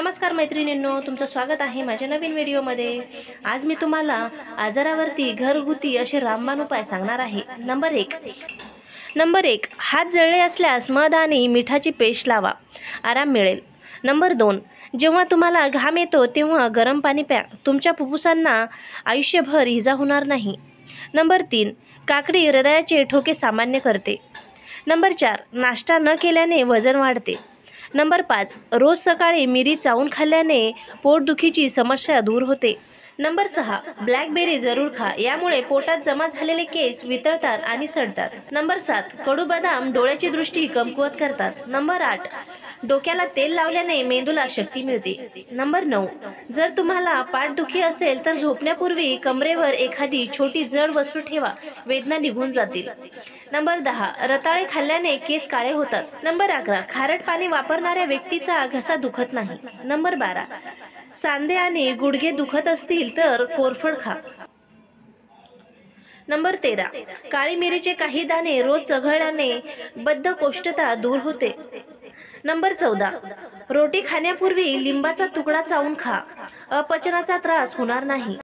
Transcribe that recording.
नमस्कार मैत्रिणींनो, तुमचं स्वागत आहे माझ्या नवीन व्हिडिओमध्ये। आज मी तुम्हाला आजारावरती घरगुती असे रामबाण उपाय सांगणार आहे। नंबर एक, हात जळले असल्यास मध आणि मिठाची पेस्ट लावा, आराम मिळेल। नंबर 2, जेव्हा तुम्हाला घाम येतो तेव्हा गरम पाणी प्या, तुमच्या फुफ्फुसांना आयुष्यभर इजा होणार नाही। नंबर 3, काकडी हृदयाचे ठोके सामान्य करते। नंबर 4, नाश्ता न केल्याने वजन वाढते। नंबर 5, रोज सकाळी मिरी चावून खाल्ल्याने पोटदुखीची समस्या दूर होते। नंबर 6, ब्लॅकबेरी जरूर खा, यामुळे पोटात जमा झालेले केस वितळतात आणि सडतात। नंबर 7, कडू बदाम डोळ्याची दृष्टी कमकुवत करतात। नंबर 8, डोक्याला तेल लावल्याने मेंदूला शक्ती मिळते। नंबर 9, जर तुम्हाला पाठदुखी असेल तर झोपण्यापूर्वी कमरेवर एखादी छोटी जड वस्तू ठेवा, वेदना निघून जातील। नंबर 10, रताळे खाल्ल्याने केस काळे होतात। नंबर 11, खारट पाणी वापरणाऱ्या व्यक्तीचा घसा दुखत नाही। नंबर 12, सांधे आणि गुडघे दुखत असतील तर कोरफड खा। नंबर 13, काळी मिरीचे काही दाणे रोज चघळल्याने बद्धकोष्ठता दूर होते। नंबर 14, रोटी खाण्यापूर्वी लिंबाचा तुकडा चावून खा, अपचनाचा त्रास होणार नाही।